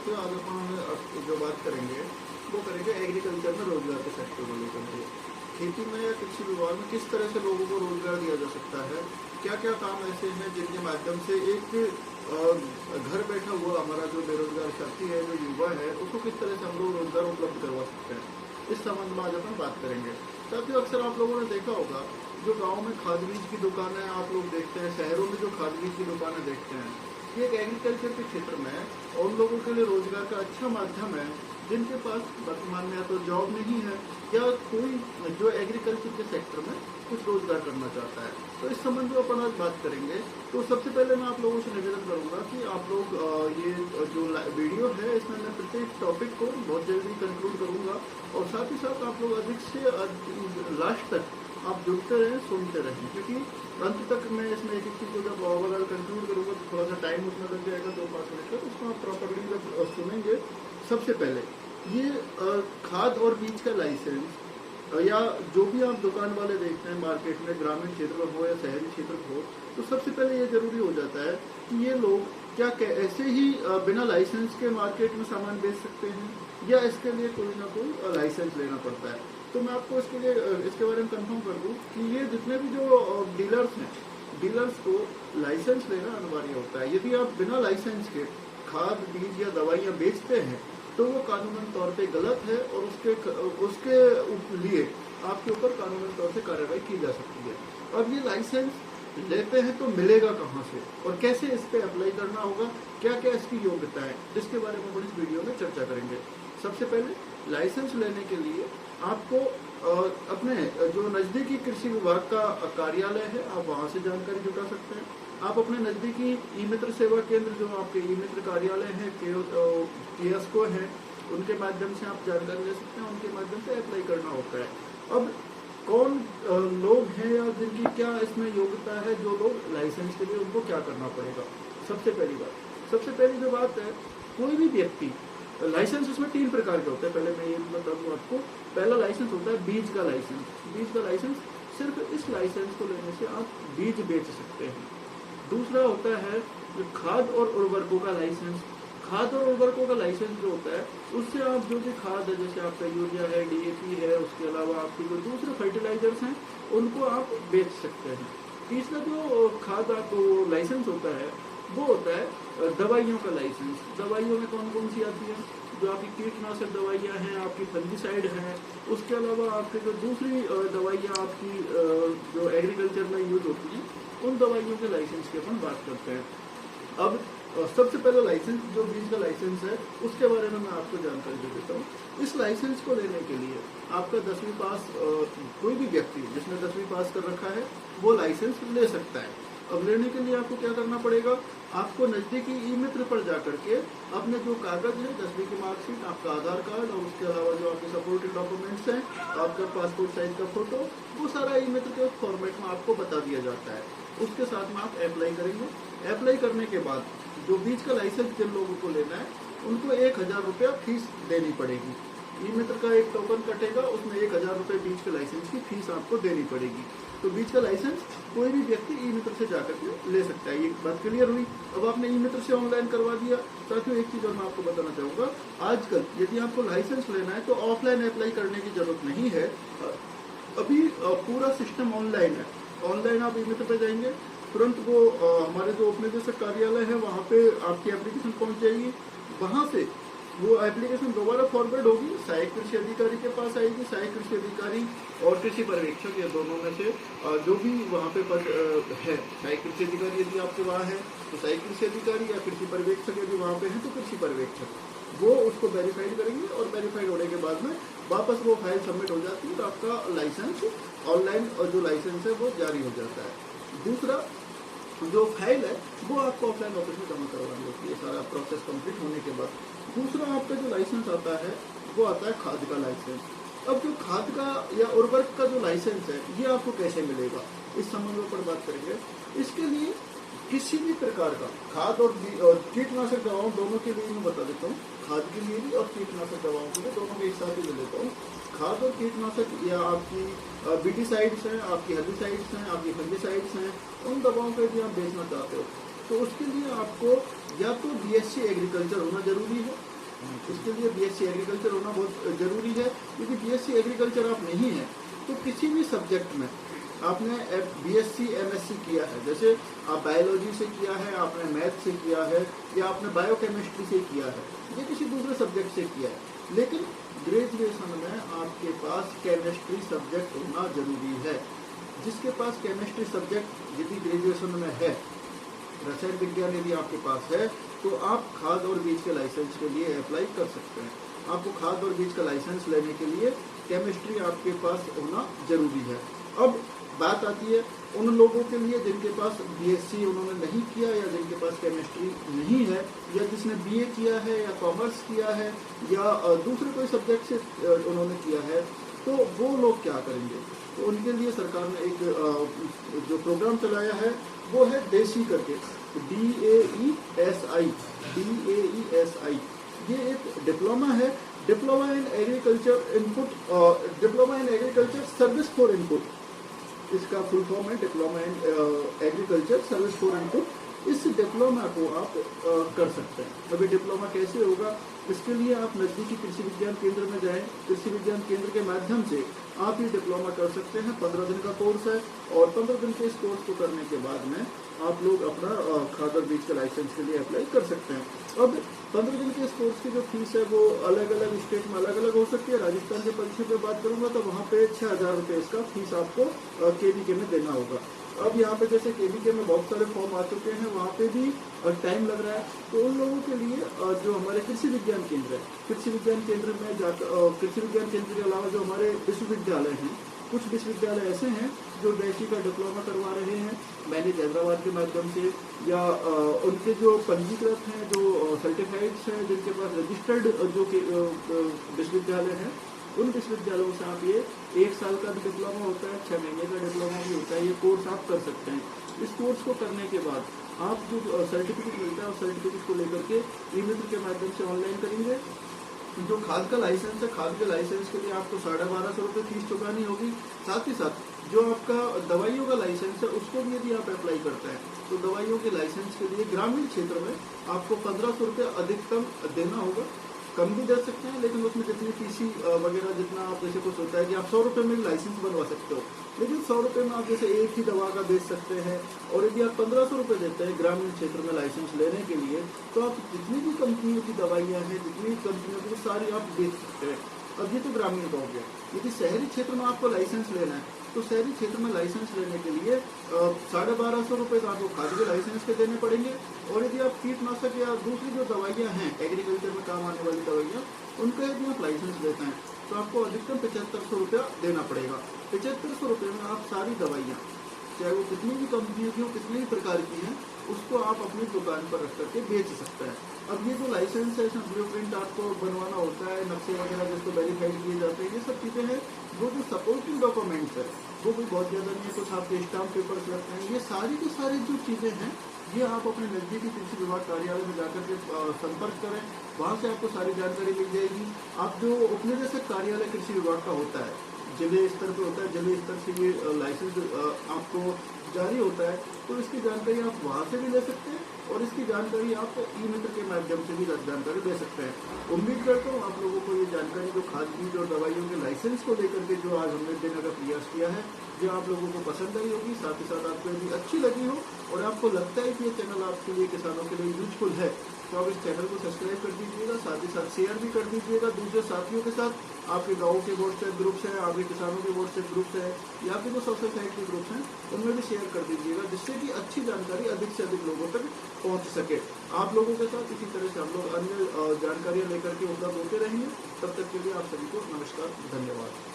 साथियों, आज अपन जो बात करेंगे वो करेंगे एग्रीकल्चर में रोजगार के सेक्टर को लेकर के। खेती में या कृषि विभाग में किस तरह से लोगों को रोजगार दिया जा सकता है, क्या क्या काम ऐसे हैं जिनके माध्यम से एक घर बैठा हुआ हमारा जो बेरोजगार साथी है, जो युवा है, उसको किस तरह से हम लोग रोजगार उपलब्ध करवा सकते हैं, इस संबंध में आज अपन बात करेंगे। साथियों, अक्सर आप लोगों ने देखा होगा जो गाँव में खाद बीज की दुकानें आप लोग देखते हैं, शहरों में जो खाद बीज की दुकानें देखते हैं, ये एक एग्रीकल्चर के क्षेत्र में उन लोगों के लिए रोजगार का अच्छा माध्यम है जिनके पास वर्तमान में या तो जॉब नहीं है या कोई जो एग्रीकल्चर के सेक्टर में कुछ रोजगार करना चाहता है। तो इस संबंध में अपन आज बात करेंगे। तो सबसे पहले मैं आप लोगों से निवेदन करूंगा कि आप लोग ये जो वीडियो है इसमें मैं प्रत्येक टॉपिक को बहुत जल्दी कंक्लूड करूंगा और साथ ही साथ आप लोग अधिक से लास्ट तक आप जुड़ते रहें, सुनते रहें, क्योंकि अंत तक मैं इसमें एक चीज़ को जब ओवरऑल कंक्लूड करूंगा तो थोड़ा सा टाइम उसमें लग जाएगा 2-5 मिनट तक। उसको आप प्रॉपरली जब सुनेंगे, सबसे पहले ये खाद और बीज का लाइसेंस या जो भी आप दुकान वाले देखते हैं मार्केट में, ग्रामीण क्षेत्र में हो या शहरी क्षेत्र में हो, तो सबसे पहले ये जरूरी हो जाता है कि ये लोग क्या ऐसे ही बिना लाइसेंस के मार्केट में सामान बेच सकते हैं या इसके लिए कोई ना कोई लाइसेंस लेना पड़ता है। तो मैं आपको इसके लिए इसके बारे में कंफर्म कर दूं कि ये जितने भी जो डीलर्स हैं, डीलर्स को लाइसेंस लेना अनिवार्य होता है। यदि आप बिना लाइसेंस के खाद बीज या दवाइयाँ बेचते हैं तो वो कानूनन तौर पे गलत है और उसके लिए आपके ऊपर कानूनन तौर से कार्रवाई की जा सकती है। अब ये लाइसेंस लेते हैं तो मिलेगा कहाँ से और कैसे इस पे अप्लाई करना होगा, क्या क्या इसकी योग्यता है, इसके बारे में हम इस वीडियो में चर्चा करेंगे। सबसे पहले लाइसेंस लेने के लिए आपको अपने जो नज़दीकी कृषि विभाग का कार्यालय है, आप वहाँ से जानकारी जुटा सकते हैं। आप अपने नज़दीकी ई मित्र सेवा केंद्र, जो आपके ई मित्र कार्यालय हैं, कियोस्को हैं, उनके माध्यम से आप जानकारी ले सकते हैं, उनके माध्यम से अप्लाई करना होता है। अब कौन लोग हैं या जिनकी क्या इसमें योग्यता है, जो लोग लाइसेंस के लिए उनको क्या करना पड़ेगा। सबसे पहली जो बात है, कोई भी व्यक्ति लाइसेंस, इसमें 3 प्रकार के होते हैं। पहले मैं ये बता दूं आपको, पहला लाइसेंस होता है बीज का लाइसेंस। बीज का लाइसेंस, सिर्फ इस लाइसेंस को लेने से आप बीज बेच सकते हैं। दूसरा होता है खाद और उर्वरकों का लाइसेंस। खाद और उर्वरकों का लाइसेंस जो होता है, उससे आप जो भी खाद है, जैसे आपका यूरिया है, DAP है, उसके अलावा आपके जो दूसरे फर्टिलाइजर्स हैं, उनको आप बेच सकते हैं। तीसरा जो खाद आपको लाइसेंस होता है वो होता है दवाइयों का लाइसेंस। दवाइयों में कौन कौन सी आती है, जो आपकी कीटनाशक दवाइयाँ हैं, आपकी फंगिसाइड हैं, उसके अलावा आपके जो दूसरी दवाइयाँ आपकी जो एग्रीकल्चर में यूज होती हैं, उन दवाइयों के लाइसेंस की अपन बात करते हैं। अब सबसे पहले लाइसेंस, जो बीज का लाइसेंस है, उसके बारे में मैं आपको जानकारी दे देता हूँ। इस लाइसेंस को लेने के लिए आपका 10वीं पास, कोई भी व्यक्ति जिसने 10वीं पास कर रखा है वो लाइसेंस ले सकता है। अब लेने के लिए आपको क्या करना पड़ेगा, आपको नज़दीकी ई मित्र पर जाकर के अपने जो कागज है, 10वीं की मार्कशीट, आपका आधार कार्ड और उसके अलावा जो आपके सपोर्टिंग डॉक्यूमेंट्स हैं, आपका पासपोर्ट साइज का फोटो, वो सारा ई मित्र के फॉर्मेट में आपको बता दिया जाता है। उसके साथ में आप अप्लाई करेंगे। अप्लाई करने के बाद जो बीज का लाइसेंस जिन लोगों को लेना है, उनको 1000 रुपया फीस देनी पड़ेगी। ई मित्र का एक टोकन कटेगा, उसमें 1000 रुपये बीज के लाइसेंस की फीस आपको देनी पड़ेगी। तो बीज का लाइसेंस कोई भी व्यक्ति ई मित्र से जाकर के ले सकता है। ये बात क्लियर हुई। अब आपने ई मित्र से ऑनलाइन करवा दिया। साथियों, एक चीज और मैं आपको बताना चाहूंगा, आजकल यदि आपको लाइसेंस लेना है तो ऑफलाइन अप्लाई करने की जरूरत नहीं है। अभी पूरा सिस्टम ऑनलाइन है। ऑनलाइन आप ई मित्र पे जाएंगे, तुरंत वो हमारे जो उपनिदेशक कार्यालय है वहाँ पे आपकी एप्लीकेशन पहुँच जाएगी। वहाँ से वो एप्लीकेशन दोबारा फॉरवर्ड होगी, सहायक कृषि अधिकारी के पास आएगी। सहायक कृषि अधिकारी और कृषि पर्यवेक्षक, ये दोनों में से जो भी वहाँ पे पद है, सहायक कृषि अधिकारी यदि आपके वहाँ है तो सहायक कृषि अधिकारी, या कृषि पर्यवेक्षक यदि वहाँ पे है तो कृषि पर्यवेक्षक, वो उसको वेरीफाइड करेंगे और वेरीफाइड होने के बाद में वापस वो फाइल सबमिट हो जाती है तो आपका लाइसेंस ऑनलाइन, और जो लाइसेंस है वो जारी हो जाता है। दूसरा जो फाइल है वो आपको ऑफलाइन ऑफिस में जमा करवानी होती है, सारा प्रोसेस कंप्लीट होने के बाद। दूसरा आपका जो लाइसेंस आता है वो आता है खाद का लाइसेंस। अब जो खाद का या उर्वरक का जो लाइसेंस है, ये आपको कैसे मिलेगा, इस संबंध पर बात करेंगे। इसके लिए किसी भी प्रकार का खाद और कीटनाशक दवाओं दोनों के लिए मैं बता देता हूँ, खाद के लिए भी और कीटनाशक दवाओं के लिए, दोनों के एक साथ ही ले लेता हूँ। खाद और कीटनाशक या आपकी बीटीसाइड्स हैं, आपकी हर्बिसाइड्स हैं, आपकी फंगिसाइड्स हैं, उन दवाओं को यदि आप बेचना चाहते हो तो उसके लिए आपको या तो BSc एग्रीकल्चर होना जरूरी है इसके लिए बीएससी एग्रीकल्चर होना बहुत जरूरी है, क्योंकि बीएससी एग्रीकल्चर आप नहीं है तो किसी भी सब्जेक्ट में आपने बीएससी एमएससी किया है, जैसे आप बायोलॉजी से किया है, आपने मैथ से किया है, या आपने बायोकेमिस्ट्री से किया है, या किसी दूसरे सब्जेक्ट से किया है, लेकिन ग्रेजुएशन में आपके पास केमिस्ट्री सब्जेक्ट होना जरूरी है। जिसके पास केमिस्ट्री सब्जेक्ट यदि ग्रेजुएशन में है, रसायन विज्ञान यदि आपके पास है, तो आप खाद और बीज के लाइसेंस के लिए अप्लाई कर सकते हैं। आपको खाद और बीज का लाइसेंस लेने के लिए केमिस्ट्री आपके पास होना जरूरी है। अब बात आती है उन लोगों के लिए जिनके पास बीएससी उन्होंने नहीं किया, या जिनके पास केमिस्ट्री नहीं है, या जिसने बीए किया है, या कॉमर्स किया है, या दूसरे कोई सब्जेक्ट से उन्होंने किया है, तो वो लोग क्या करेंगे? तो उनके लिए सरकार ने एक जो प्रोग्राम चलाया है वो है देसी करके, DAESI। ये एक डिप्लोमा है, diploma in agriculture input, diploma in agriculture service for input. इसका फुल फॉर्म है diploma in agriculture service for input. इस डिप्लोमा को आप कर सकते हैं। अभी डिप्लोमा कैसे होगा? इसके लिए आप नजदीकी कृषि विज्ञान केंद्र में जाएं। कृषि विज्ञान केंद्र के माध्यम से आप ये डिप्लोमा कर सकते हैं। 15 दिन का कोर्स है, और 15 दिन के इस कोर्स को करने के बाद में आप लोग अपना खाद और बीज के लाइसेंस के लिए अप्लाई कर सकते हैं। अब 15 दिन के इस कोर्स की जो फीस है वो अलग अलग स्टेट में अलग अलग हो सकती है। राजस्थान के परिक्षे पे बात करूंगा तो वहाँ पे 6000 रुपये इसका फीस आपको केवीके में देना होगा। अब यहाँ पे जैसे केवीके में बहुत सारे फॉर्म आ चुके हैं, वहाँ पे भी टाइम लग रहा है, तो उन लोगों के लिए जो हमारे कृषि विज्ञान केंद्र है, कृषि विज्ञान केंद्र में जाकर कृषि विज्ञान केंद्र के अलावा जो हमारे विश्वविद्यालय हैं, कुछ विश्वविद्यालय ऐसे हैं जो डैशी का डिप्लोमा करवा रहे हैं मैनेज हैदराबाद के माध्यम से, या उनके जो पंजीकृत हैं, जो सर्टिफाइड्स हैं, जिनके पास रजिस्टर्ड जो विश्वविद्यालय हैं, उन विश्वविद्यालयों से आप ये 1 साल का भी डिप्लोमा होता है, 6 महीने का डिप्लोमा भी होता है, ये कोर्स आप कर सकते हैं। इस कोर्स को करने के बाद आप जो सर्टिफिकेट मिलता है उस सर्टिफिकेट को लेकर के ई-मित्र के माध्यम से ऑनलाइन करेंगे। जो खाद का लाइसेंस है, खाद के लाइसेंस के लिए आपको 1250 रुपये फीस चुकानी होगी। साथ ही साथ जो आपका दवाइयों का लाइसेंस है उसको भी यदि आप अप्लाई करते हैं तो दवाइयों के लाइसेंस के लिए ग्रामीण क्षेत्र में आपको 1500 रुपये अधिकतम देना होगा। कम भी दे सकते हैं, लेकिन उसमें जितनी पीसी वगैरह जितना आप जैसे कुछ होता है कि आप 100 रुपये में लाइसेंस बनवा सकते हो, लेकिन 100 रुपये में आप जैसे एक ही दवा का बेच सकते हैं। और यदि आप 1500 रुपये देते हैं ग्रामीण क्षेत्र में लाइसेंस लेने के लिए, तो आप जितनी भी कंपनियों की दवाइयाँ हैं, जितनी भी कंपनियों की, सारी आप बेच सकते हैं। अब ये तो ग्रामीण का हो गया। यदि शहरी क्षेत्र में आपको लाइसेंस लेना है तो शहरी क्षेत्र में लाइसेंस लेने के लिए 1250 रुपये तो आपको खाद के लाइसेंस के देने पड़ेंगे। और यदि आप कीटनाशक या दूसरी जो दवाइयाँ हैं एग्रीकल्चर में काम आने वाली दवाइयाँ, उनका यदि आप लाइसेंस लेते हैं तो आपको अधिकतम 7500 रुपया देना पड़ेगा। 7500 रुपये में आप सारी दवाइयाँ, चाहे वो कितनी भी कंपनी की हो, कितनी भी प्रकार की हैं, उसको आप अपनी दुकान पर रख करके बेच सकते हैं। अब ये जो लाइसेंस है, इसमें ब्लूप्रिंट आपको बनवाना होता है, नक्शे वगैरह जिसको वेरीफाइड किए जाते हैं, ये सब चीज़ें हैं। वो जो सपोर्टिंग डॉक्यूमेंट्स है वो भी बहुत ज़्यादा नहीं है, कुछ आपके स्टाम्प पेपर्स लगते हैं। ये सारी की सारी जो चीज़ें हैं ये आप अपने नज़दीकी कृषि विभाग कार्यालय में जाकर के संपर्क करें, वहाँ से आपको सारी जानकारी मिल जाएगी। आप जो उपनिदेशक कार्यालय कृषि विभाग का होता है, जिले स्तर पर होता है, जिले स्तर से ये लाइसेंस आपको जारी होता है, तो इसकी जानकारी आप वहाँ से भी ले सकते हैं और इसकी जानकारी आप ई-मित्र के माध्यम से भी जानकारी ले सकते हैं। उम्मीद करता हूँ आप लोगों को ये जानकारी जो खाद बीज और दवाइयों के लाइसेंस को लेकर के जो आज हमने देने का प्रयास किया है, जो आप लोगों को पसंद आई होगी। साथ ही साथ आपको यदि अच्छी लगी हो और आपको लगता है कि ये चैनल आपके लिए, किसानों के लिए यूजफुल है, तो आप इस चैनल को सब्सक्राइब कर दीजिएगा। साथ ही साथ शेयर भी कर दीजिएगा दूसरे साथियों के साथ। आपके गाँव के व्हाट्सएप ग्रुप्स हैं, आपके किसानों के व्हाट्सएप ग्रुप्स हैं, या आपके जो सोशल साइट के ग्रुप्स हैं, उनमें भी शेयर कर दीजिएगा, जिससे कि अच्छी जानकारी अधिक से अधिक लोगों तक पहुंच सके। आप लोगों के साथ इसी तरह से हम लोग अन्य जानकारियाँ लेकर के उपलब्ध होते रहेंगे। तब तक के लिए आप सभी को नमस्कार, धन्यवाद।